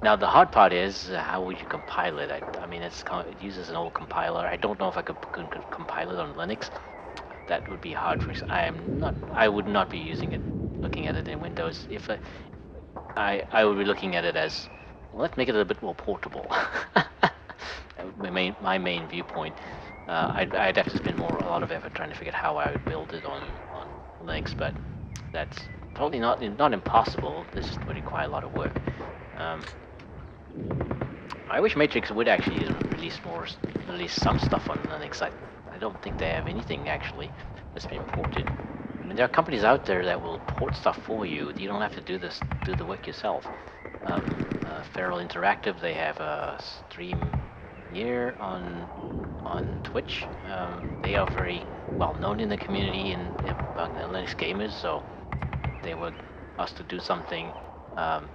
Now the hard part is how would you compile it? I mean, it uses an old compiler. I don't know if I could compile it on Linux. That would be hard for. I would not be using it, looking at it in Windows. If I would be looking at it as, well, let's make it a bit more portable. My main viewpoint. I'd have to spend a lot of effort trying to figure out how I would build it on Linux, but that's probably not impossible. This just would require a lot of work. I wish Matrix would actually release some stuff on Linux. I don't think they have anything actually that's been ported. mean, there are companies out there that will port stuff for you. You don't have to do the work yourself. Feral Interactive, they have a stream here on Twitch. They are very well known in the community and among the Linux gamers. So if they were us to do something, um,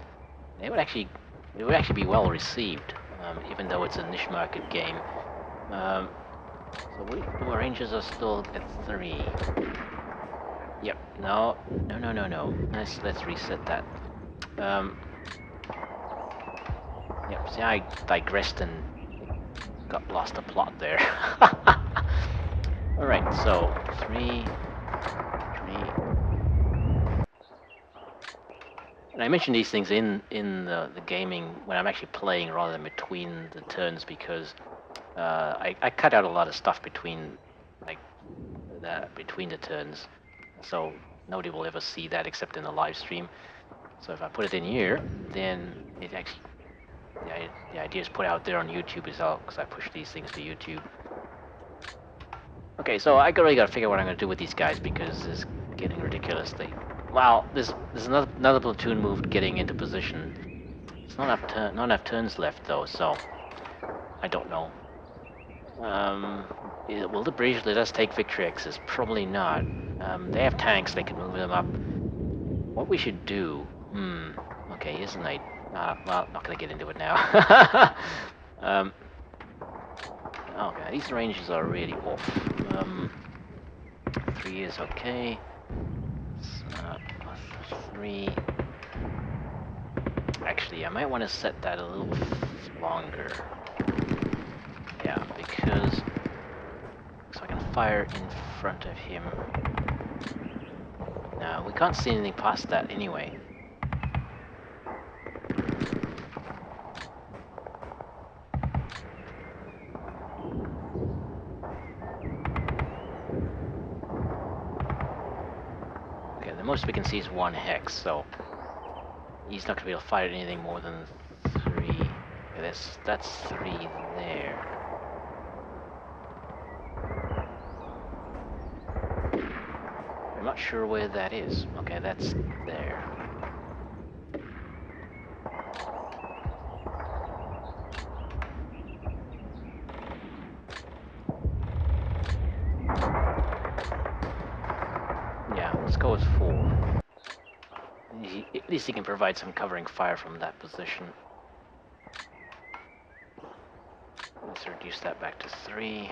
they would actually it would actually be well received, even though it's a niche market game. Um, so our ranges are still at 3. Yep. No. No. No. No. No. Let's reset that. Um, yep. See, I digressed and got lost the plot there. All right. So 3, 3. And I mention these things in the gaming when I'm actually playing rather than between the turns because I cut out a lot of stuff between like between the turns, so nobody will ever see that except in the live stream. So if I put it in here, then it actually the idea is put out there on YouTube as well because I push these things to YouTube. Okay, so I really got to figure out what I'm going to do with these guys because it's getting ridiculous. Well, there's another platoon moved getting into position. It's not enough turns left though, so I don't know. Will the British let us take Victory X's? Probably not. They have tanks; they can move them up. What we should do? Okay, here's an idea. Well, not gonna get into it now. Okay, these ranges are really off. 3 is okay. 3. Actually, I might want to set that a little longer. Yeah, because so I can fire in front of him. No, we can't see anything past that anyway. Okay, the most we can see is 1 hex, so he's not going to be able to fire anything more than 3. Okay, that's 3 there. I'm not sure where that is. Okay, that's there. Yeah, let's go with 4. At least he can provide some covering fire from that position. Let's reduce that back to 3.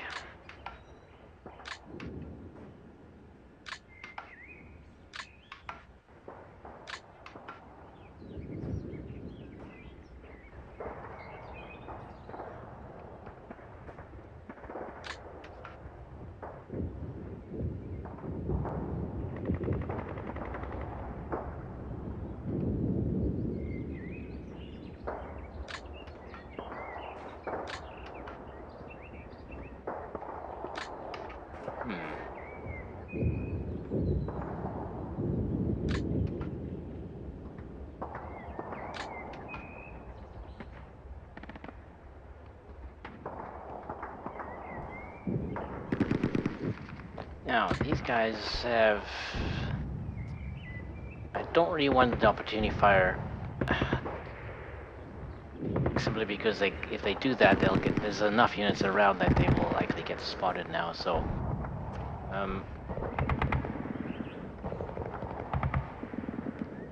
Now, these guys have... I don't really want the opportunity fire simply because if they do that, there's enough units around that they will likely get spotted now, so...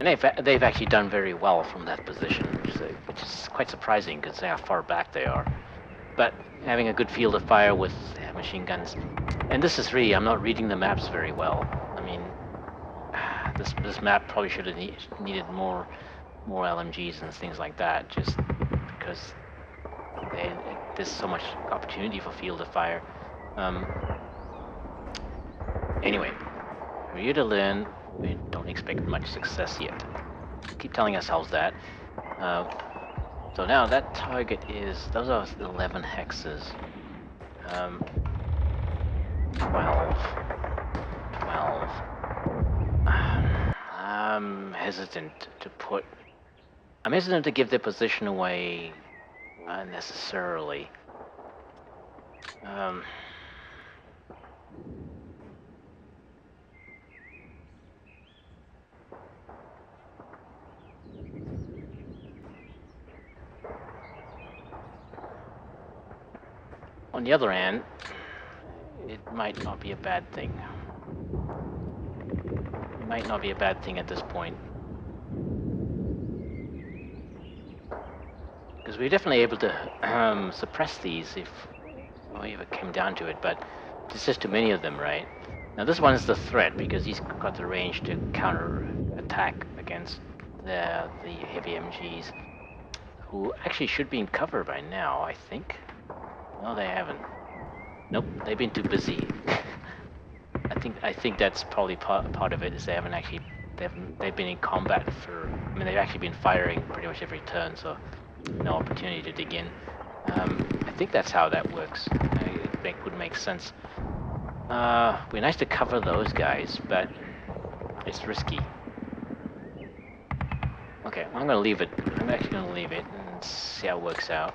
And they've actually done very well from that position, which is quite surprising because how far back they are. But having a good field of fire with machine guns, and this is really, I'm not reading the maps very well. I mean, this map probably should have needed more LMGs and things like that, just because there's so much opportunity for field of fire. Anyway, for you to learn, we don't expect much success yet. Keep telling ourselves that. So now that target those are 11 hexes. 12. 12. I'm hesitant to give their position away unnecessarily. on the other hand, it might not be a bad thing. It might not be a bad thing at this point. Because we're definitely able to suppress these if it came down to it, but there's just too many of them, right? Now this one is the threat because he's got the range to counter attack against the heavy MGs, who actually should be in cover by now, I think. No, they haven't. Nope, they've been too busy. I think that's probably part of it, is they haven't actually they've been in combat for. I mean, they've actually been firing pretty much every turn, so no opportunity to dig in. I think that's how that works. It would make sense. It'd be nice to cover those guys, but it's risky. Okay, I'm gonna leave it. I'm actually gonna leave it and see how it works out.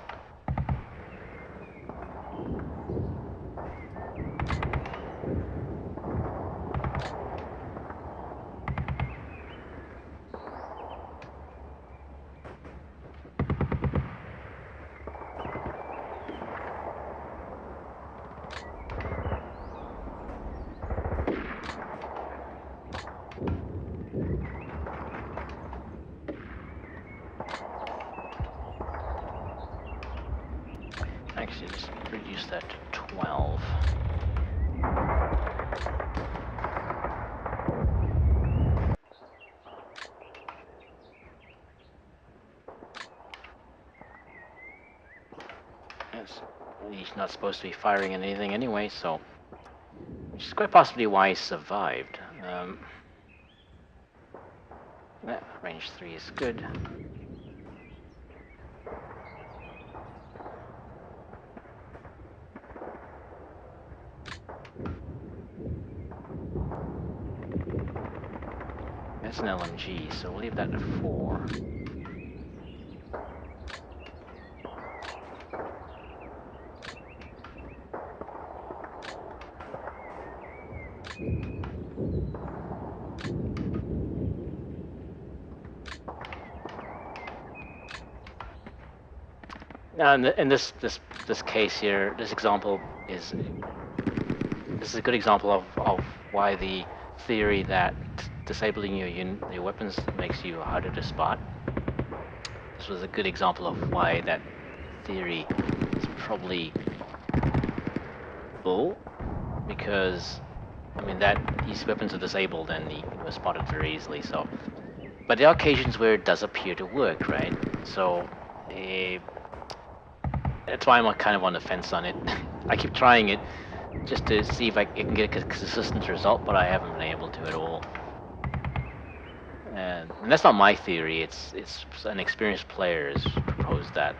Actually, just reduce that to 12. Yes, he's not supposed to be firing anything anyway, so which is quite possibly why he survived. Range 3 is good. That's an LMG, so we'll leave that to 4. Now, in this case here, this example is a good example of why the theory that disabling your weapons makes you harder to spot. This was a good example of why that theory is probably bull, because I mean that these weapons are disabled and you were spotted very easily. So, but there are occasions where it does appear to work, right? So, that's why I'm kind of on the fence on it. I keep trying it just to see if I can get a consistent result, but I haven't been able to at all. And that's not my theory. It's an experienced player has proposed that.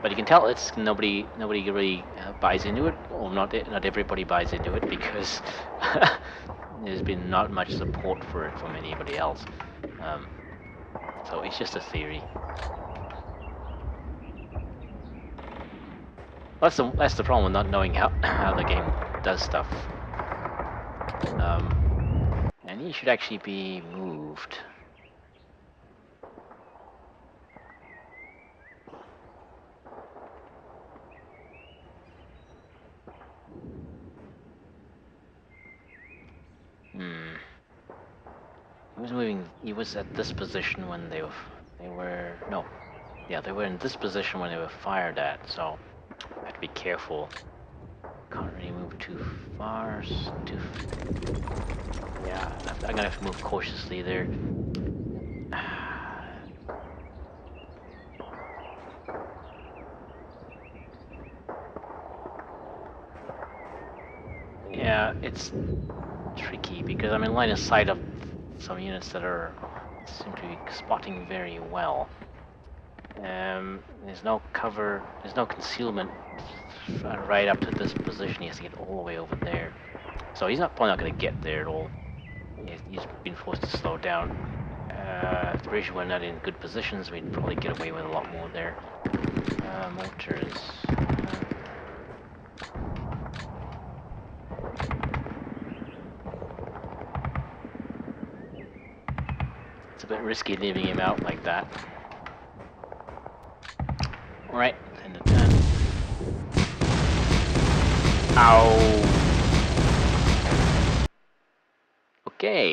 But you can tell it's nobody really buys into it, or not everybody buys into it, because there's been not much support for it from anybody else. So it's just a theory. That's the problem with not knowing how the game does stuff. And he should actually be moved. He was moving. He was at this position when they were no, yeah, they were in this position when they were fired at. So I have to be careful. Can't really move too far. Yeah, I'm gonna have to move cautiously there. Yeah, it's tricky because I'm in line of sight of some units that seem to be spotting very well. There's no cover, there's no concealment right up to this position. He has to get all the way over there. So he's probably not going to get there at all. He's been forced to slow down. If the bridge were not in good positions, we'd probably get away with a lot more there. Mortars. It's a bit risky leaving him out like that. Alright, end of turn. Ow. Okay.